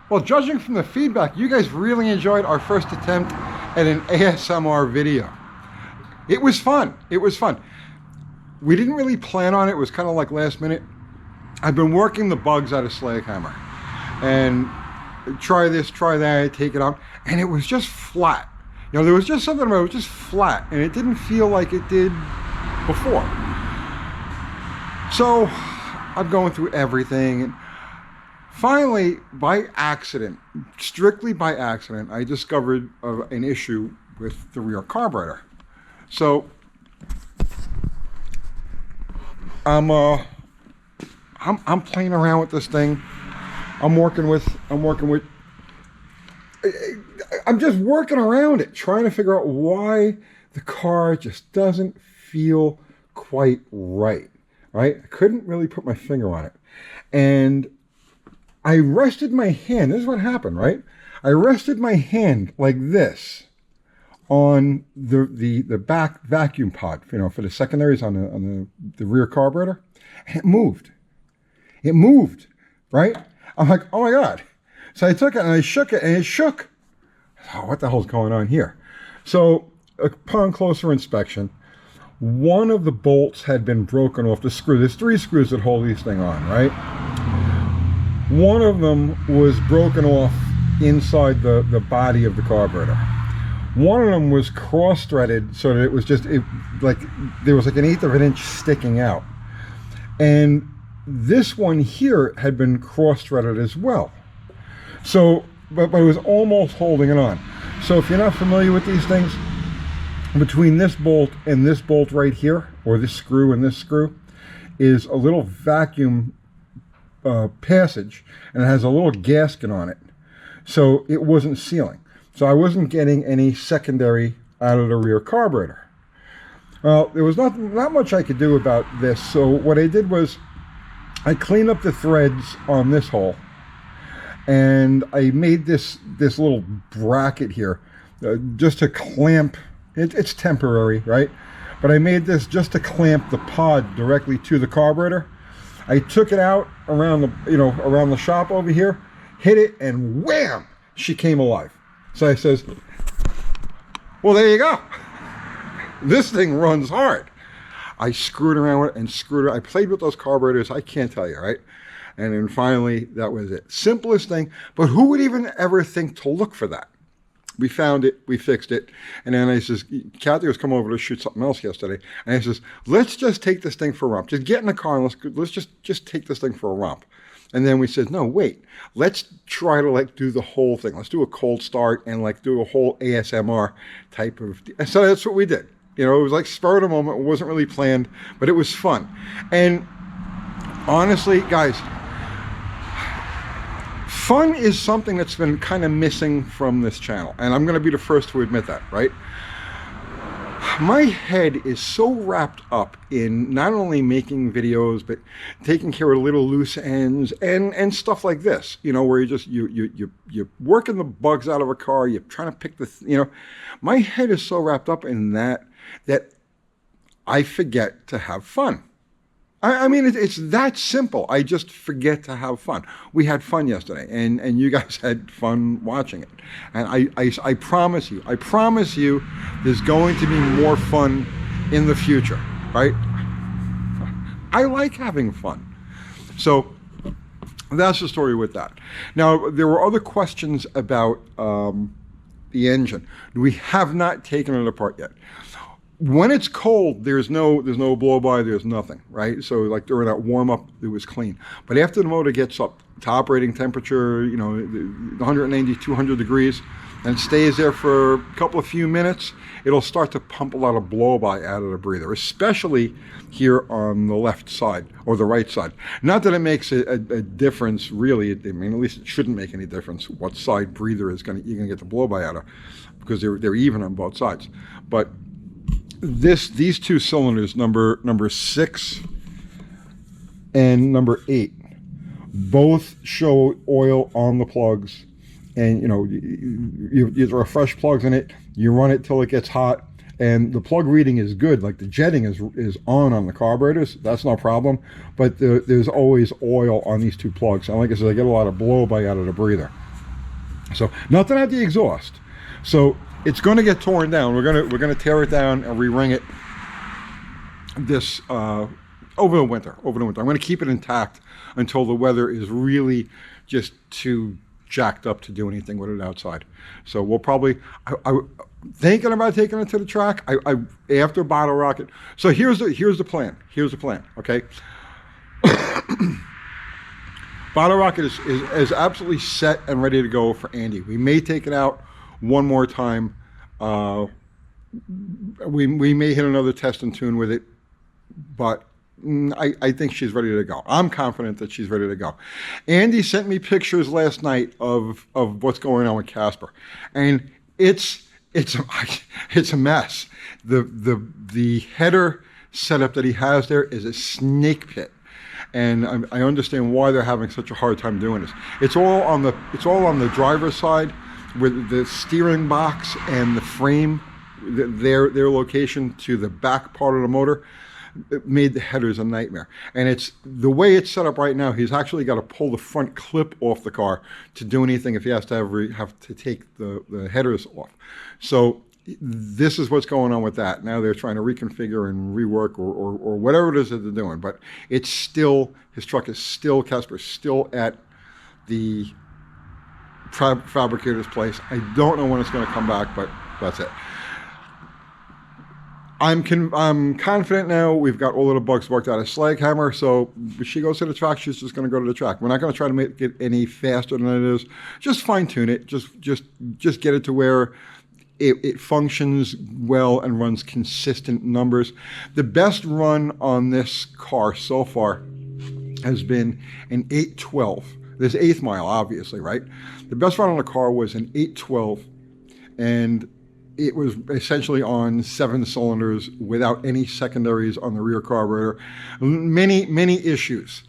Well, judging from the feedback, you guys really enjoyed our first attempt at an ASMR video. It was fun. It was fun. We didn't really plan on it. It was kind of like last minute. I've been working the bugs out of Slaghammer. And try this, try that, take it out. And it was just flat. You know, there was just something about it, was just flat. And it didn't feel like it did before. So I'm going through everything. And finally, by accident, strictly by accident, I discovered an issue with the rear carburetor. So I'm playing around with this thing. I'm just working around it, trying to figure out why the car just doesn't feel quite right. Right? I couldn't really put my finger on it. And I rested my hand. This is what happened, right? I rested my hand like this on the back vacuum pod, you know, for the secondaries on the rear carburetor, and it moved. It moved, right? I'm like, oh my God. So I took it and I shook it and it shook. Oh, what the hell's going on here? So upon closer inspection, one of the bolts had been broken off the screw. There's 3 screws that hold this thing on, right? One of them was broken off inside the body of the carburetor. One of them was cross-threaded so that it was just, like, there was like 1/8 of an inch sticking out. And this one here had been cross-threaded as well. So, but it was almost holding it on. So if you're not familiar with these things, between this bolt and this bolt right here, or this screw and this screw, is a little vacuum passage, and it has a little gasket on it. So it wasn't sealing. So I wasn't getting any secondary out of the rear carburetor. Well, there was not much I could do about this. So what I did was I cleaned up the threads on this hole, and I made this little bracket here just to clamp. It's temporary, right? But I made this just to clamp the pod directly to the carburetor. I took it out around the shop over here, hit it, and wham! She came alive. So I says, well, there you go. This thing runs hard. I screwed around with it and screwed it. I played with those carburetors, I can't tell you, right? And then finally, that was it. Simplest thing, but who would even ever think to look for that? We found it, we fixed it, and then I says, Kathy was coming over to shoot something else yesterday, and I says, let's just take this thing for a romp. Just get in the car and let's just take this thing for a romp. And then we said, no, wait, let's try to like do the whole thing. Let's do a cold start and like do a whole ASMR type of, so that's what we did. You know, it was like spur of the moment. It wasn't really planned, but it was fun. And honestly, guys, fun is something that's been kind of missing from this channel. And I'm going to be the first to admit that, right? My head is so wrapped up in not only making videos, but taking care of little loose ends and stuff like this, you know, where you're working the bugs out of a car, you're trying to pick my head is so wrapped up in that I forget to have fun. I mean, it's that simple. I just forget to have fun. We had fun yesterday, and you guys had fun watching it. And I promise you, there's going to be more fun in the future, right? I like having fun. So that's the story with that. Now, there were other questions about the engine. We have not taken it apart yet. When it's cold, there's no blow-by, there's nothing, right? So like during that warm-up, it was clean. But after the motor gets up to operating temperature, you know, 190, 200 degrees, and stays there for a few minutes, it'll start to pump a lot of blow-by out of the breather, especially here on the left side or the right side. Not that it makes a difference, really. I mean, at least it shouldn't make any difference what side breather you're going to get the blow-by out of, because they're even on both sides. But these two cylinders, number 6 and number 8, both show oil on the plugs. And you know, you throw fresh plugs in it, you run it till it gets hot, and the plug reading is good. Like the jetting is on the carburetors, that's no problem. But there's always oil on these two plugs. And like I said, I get a lot of blow-by out of the breather. So nothing at the exhaust. So it's going to get torn down. We're gonna tear it down and re-ring it this over the winter. I'm going to keep it intact until the weather is really just too jacked up to do anything with it outside. So we'll probably, I thinking about taking it to the track. I after Bottle Rocket. So here's the plan. Okay. Bottle Rocket is absolutely set and ready to go for Andy. We may take it out one more time. We may hit another test and tune with it, but I think she's ready to go. I'm confident that she's ready to go. Andy sent me pictures last night of what's going on with Casper, and it's a mess. The header setup that he has there is a snake pit, and I understand why they're having such a hard time doing this. It's all on the driver's side, with the steering box and the frame, their location to the back part of the motor. It made the headers a nightmare. And it's the way it's set up right now, he's actually got to pull the front clip off the car to do anything if he has to have to take the headers off. So this is what's going on with that. Now they're trying to reconfigure and rework or whatever it is that they're doing. But it's still, his truck is still, Casper's still at the fabricator's place. I don't know when it's going to come back, but that's it. I'm confident now. We've got all of the bugs worked out of Slaghammer, so if she goes to the track, she's just going to go to the track. We're not going to try to make it any faster than it is. Just fine tune it. Just get it to where it functions well and runs consistent numbers. The best run on this car so far has been an 812. This 8th mile, obviously, right? The best run on the car was an 812, and it was essentially on 7 cylinders without any secondaries on the rear carburetor. Many issues.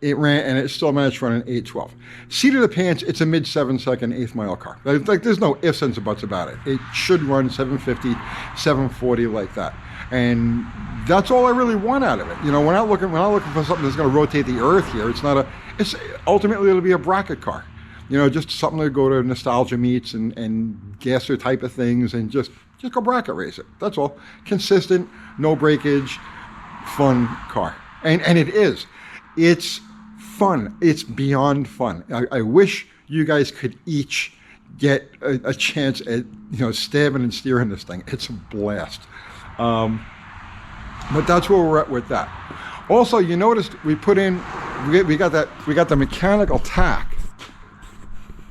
It ran, and it still managed to run an 812. Seat of the pants, it's a mid 7-second 8th mile car. Like there's no ifs, ands, or buts about it. It should run 750, 740 like that. And that's all I really want out of it. You know, we're not looking for something that's going to rotate the earth here. It's ultimately it'll be a bracket car. You know, just something to go to nostalgia meets and gasser type of things, and just go bracket race it. That's all. Consistent, no breakage, fun car. And it is. It's fun. It's beyond fun. I wish you guys could each get a chance at, you know, stabbing and steering this thing. It's a blast. But that's where we're at with that. Also, you noticed we got the mechanical tack.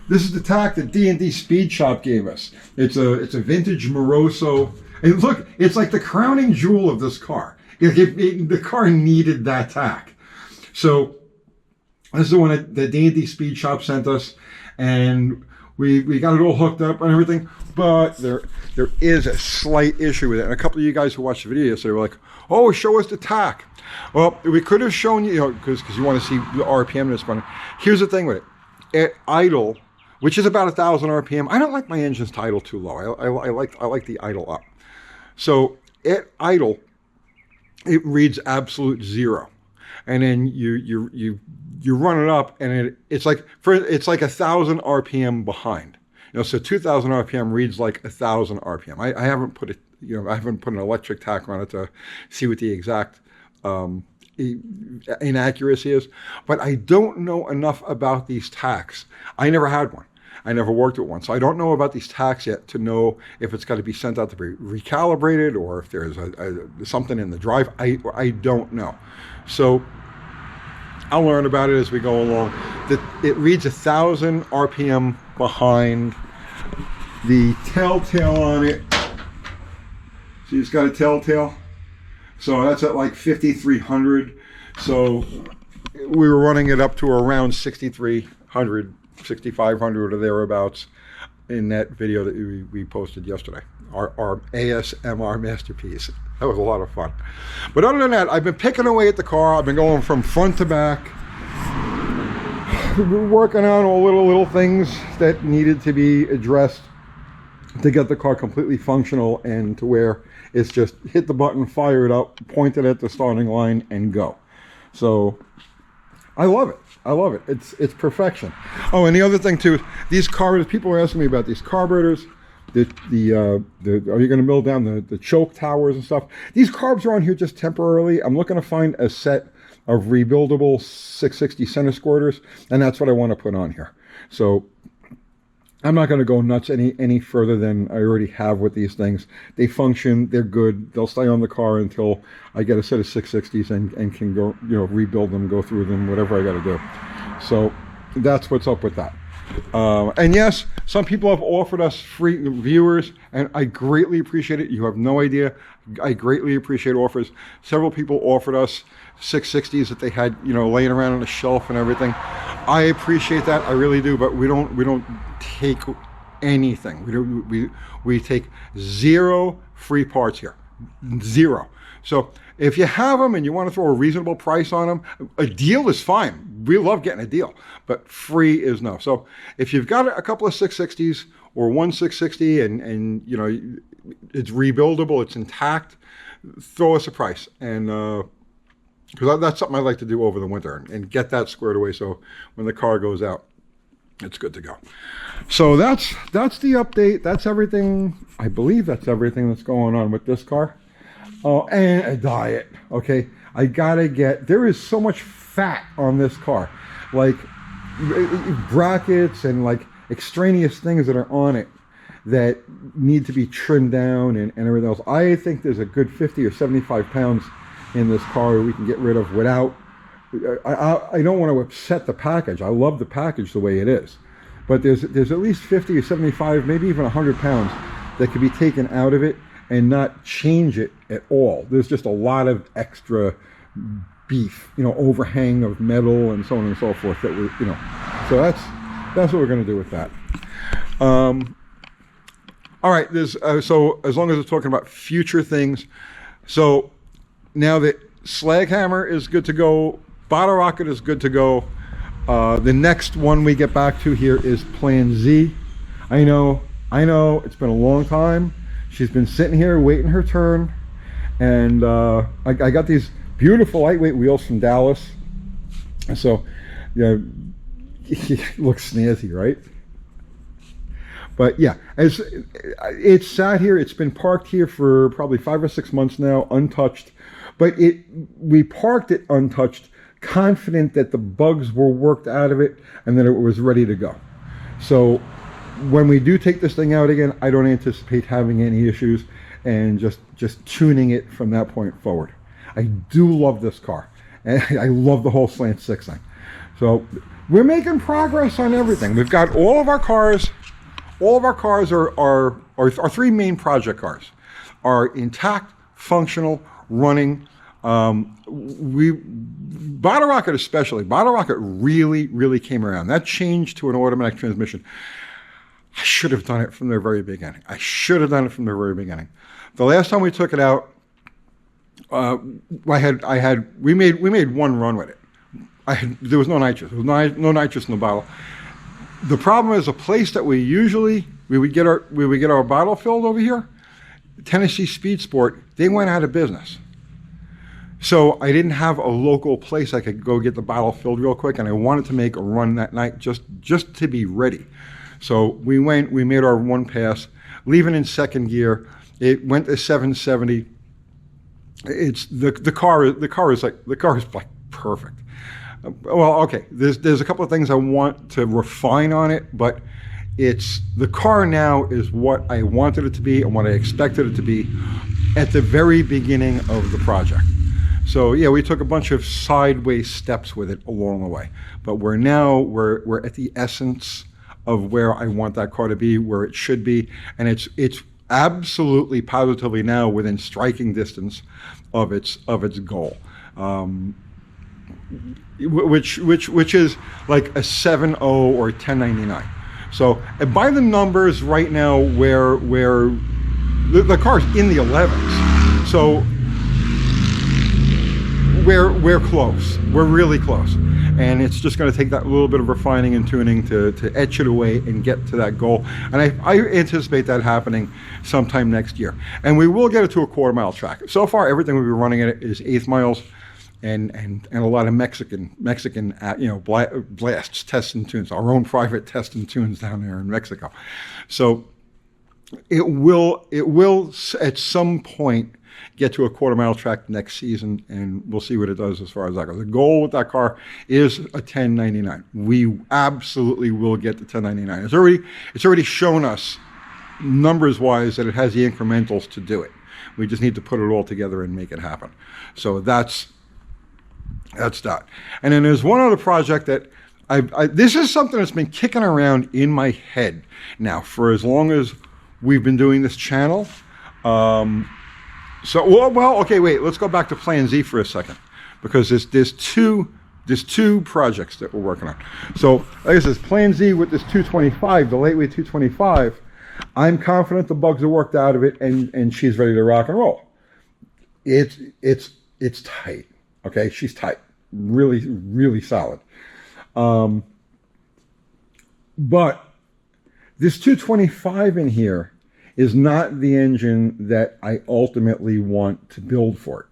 This is the tack that D&D Speed Shop gave us. It's a vintage Moroso. And look, it's like the crowning jewel of this car. The car needed that tack. So this is the one that the D&D Speed Shop sent us, and we got it all hooked up and everything. But there is a slight issue with it. And a couple of you guys who watched the video yesterday were like, "Oh, show us the tack." Well, we could have shown you, because you want to see the RPM that's running. Here's the thing with it. At idle, which is about 1,000 RPM. I don't like my engines to idle too low. I like the idle up. So at idle, it reads absolute 0, and then you run it up, and it's like 1,000 RPM behind. You know, so 2,000 RPM reads like 1,000 RPM. I haven't put it. You know, I haven't put an electric tack on it to see what the exact inaccuracy is. But I don't know enough about these tacks. I never had one. I never worked with one, so I don't know about these tacks yet to know if it's got to be sent out to be recalibrated or if there's something in the drive. I don't know. So I'll learn about it as we go along. It reads 1,000 RPM behind. The telltale on it, see, it's got a telltale. So that's at like 5,300. So we were running it up to around 6,300. 6,500 or thereabouts in that video that we posted yesterday, our ASMR masterpiece. That was a lot of fun. But other than that, I've been picking away at the car. I've been going from front to back, working on all little things that needed to be addressed to get the car completely functional and to where it's just hit the button, fire it up, point it at the starting line, and go. So I love it. I love it. It's perfection. Oh, and the other thing too, these carburetors. People are asking me about these carburetors. Are you going to mill down the choke towers and stuff? These carbs are on here just temporarily. I'm looking to find a set of rebuildable 660 center squirters, and that's what I want to put on here. So I'm not going to go nuts any further than I already have with these things. They function, they're good, they'll stay on the car until I get a set of 660s and can go, rebuild them, go through them, whatever I got to do. So that's what's up with that. And yes, some people have offered us free viewers, and I greatly appreciate it. You have no idea. I greatly appreciate offers. Several people offered us 660s that they had, laying around on the shelf and everything. I appreciate that. I really do. But we don't take anything. We take zero free parts here. Zero. So if you have them and you want to throw a reasonable price on them, a deal is fine. We love getting a deal, but free is no. So if you've got a couple of 660s or one 660 and it's rebuildable, it's intact, throw us a price. And because that's something I like to do over the winter and get that squared away. So when the car goes out, it's good to go. So that's the update. That's everything. I believe that's everything that's going on with this car. Oh, and a diet. Okay, I gotta there is so much fat on this car, like brackets and like extraneous things that are on it that need to be trimmed down and everything else. I think there's a good 50 or 75 pounds in this car we can get rid of without, I don't want to upset the package. I love the package the way it is, but there's at least 50 or 75, maybe even 100 pounds that could be taken out of it and not change it at all. There's just a lot of extra beef, overhang of metal and so on and so forth that we, so that's what we're going to do with that. All right, so as long as we're talking about future things, so now that Slaghammer is good to go, Bottle Rocket is good to go, the next one we get back to here is Plan Z. I know, it's been a long time. She's been sitting here waiting her turn, and I got these beautiful lightweight wheels from Dallas. So, it looks snazzy, right? But yeah, it's sat here. It's been parked here for probably 5 or 6 months now, untouched. But we parked it untouched, confident that the bugs were worked out of it and that it was ready to go. So when we do take this thing out again, I don't anticipate having any issues, and just tuning it from that point forward. I do love this car, and I love the whole slant six thing. So we're making progress on everything. We've got all of our cars. All of our cars are our three main project cars are intact, functional, running. Bottle Rocket especially. Bottle Rocket really came around. That change to an automatic transmission, I should have done it from the very beginning. The last time we took it out, we made one run with it. There was no nitrous. There was no nitrous in the bottle. The problem is a place that we would get our bottle filled over here, Tennessee Speed Sport, they went out of business. So I didn't have a local place I could go get the bottle filled real quick, and I wanted to make a run that night just to be ready. So we made our one pass, leaving in second gear. It went to 770. It's the car is like perfect. Well, okay, there's a couple of things I want to refine on it, but the car now is what I wanted it to be and what I expected it to be at the very beginning of the project. So yeah, we took a bunch of sideways steps with it along the way, but we're at the essence of where I want that car to be, where it should be, and it's absolutely positively now within striking distance of its goal, which is like a 7.0 or 1099. So by the numbers right now, where the car's in the 11s, so we're close. We're really close. And it's just going to take that little bit of refining and tuning to etch it away and get to that goal. And I anticipate that happening sometime next year. And we will get it to a quarter-mile track. So far, everything we've been running at it is 1/8 miles. and a lot of Mexican blasts, tests and tunes, our own private tests and tunes down there in Mexico. So it will at some point get to a quarter-mile track next season, and we'll see what it does as far as that goes. The goal with that car is a 1099. We absolutely will get the 1099. It's already shown us numbers-wise that it has the incrementals to do it. We just need to put it all together and make it happen. So that's that. And then there's one other project that this is something that's been kicking around in my head now for as long as we've been doing this channel. Okay, wait, let's go back to Plan Z for a second, because there's two projects that we're working on. So, like I said, Plan Z with this 225, the lightweight 225, I'm confident the bugs are worked out of it, and she's ready to rock and roll. It's tight, okay? She's tight, really, really solid. But this 225 in here is not the engine that I ultimately want to build for it.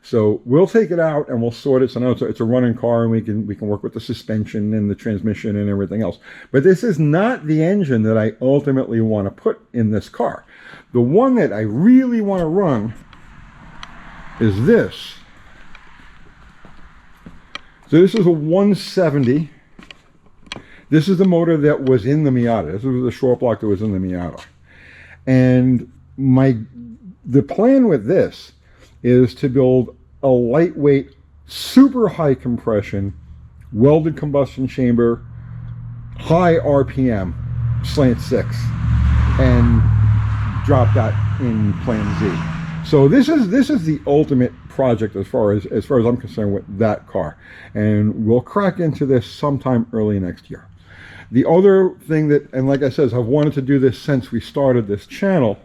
So we'll take it out and we'll sort it. So now it's a running car, and we can work with the suspension and the transmission and everything else. But this is not the engine that I ultimately want to put in this car. The one that I really want to run is this. So this is a 170. This is the motor that was in the Miata. This was the short block that was in the Miata. And the plan with this is to build a lightweight, super high compression, welded combustion chamber, high RPM, slant 6, and drop that in Plan Z. So this is the ultimate project as far as I'm concerned with that car, and we'll crack into this sometime early next year. The other thing that, and like I said, I've wanted to do this since we started this channel.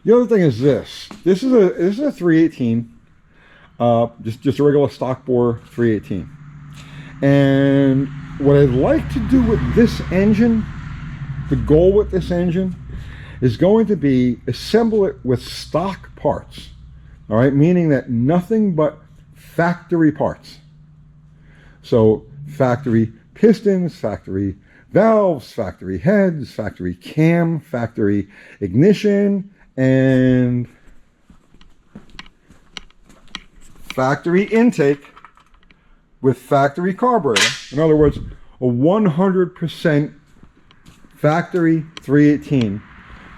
The other thing is this. This is a 318, just a regular stock bore 318. And what I'd like to do with this engine, the goal with this engine, is going to be assemble it with stock parts. All right, meaning that nothing but factory parts. So factory pistons, factory valves, factory heads, factory cam, factory ignition, and factory intake with factory carburetor. In other words, a 100% factory 318,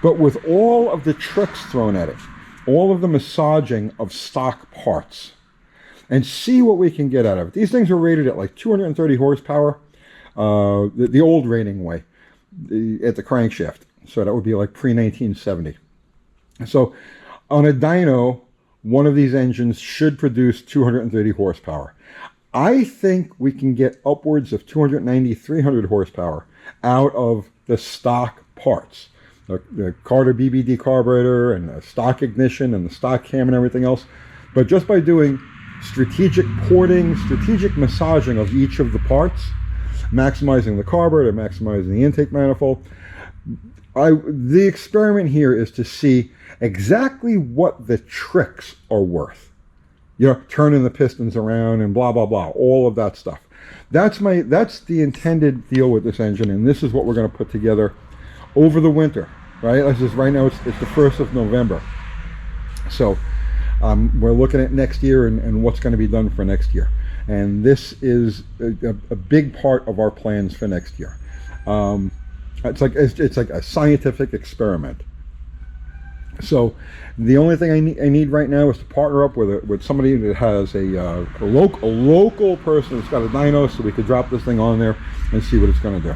but with all of the tricks thrown at it, all of the massaging of stock parts, and see what we can get out of it. These things are rated at like 230 horsepower, the old rating way, at the crankshaft. So that would be like pre-1970. So on a dyno, one of these engines should produce 230 horsepower. I think we can get upwards of 290, 300 horsepower out of the stock parts. The Carter BBD carburetor and the stock ignition and the stock cam and everything else. But just by doing strategic porting, strategic massaging of each of the parts, maximizing the carburetor, maximizing the intake manifold, the experiment here is to see exactly what the tricks are worth. You know, turning the pistons around and blah, blah, blah, all of that stuff. That's the intended deal with this engine, and this is what we're going to put together over the winter, right? Right now it's the 1st of November. So we're looking at next year and what's going to be done for next year. And this is a big part of our plans for next year. It's like a scientific experiment. So the only thing I need right now is to partner up with somebody that has a local person that's got a dyno, so we could drop this thing on there and see what it's going to do.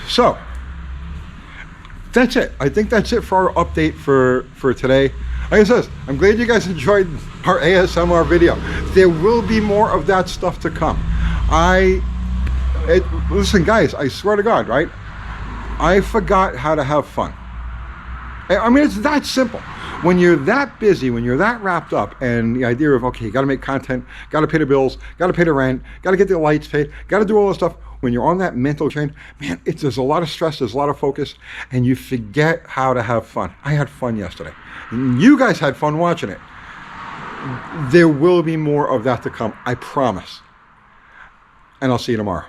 So that's it. I think that's it for our update for today. Like I said, I'm glad you guys enjoyed our ASMR video. There will be more of that stuff to come. Listen guys, I swear to God, right? I forgot how to have fun. I mean, it's that simple. When you're that busy, when you're that wrapped up, and the idea of, okay, you got to make content, got to pay the bills, got to pay the rent, got to get the lights paid, got to do all this stuff. When you're on that mental train, man, there's a lot of stress, there's a lot of focus, and you forget how to have fun. I had fun yesterday. You guys had fun watching it. There will be more of that to come, I promise. And I'll see you tomorrow.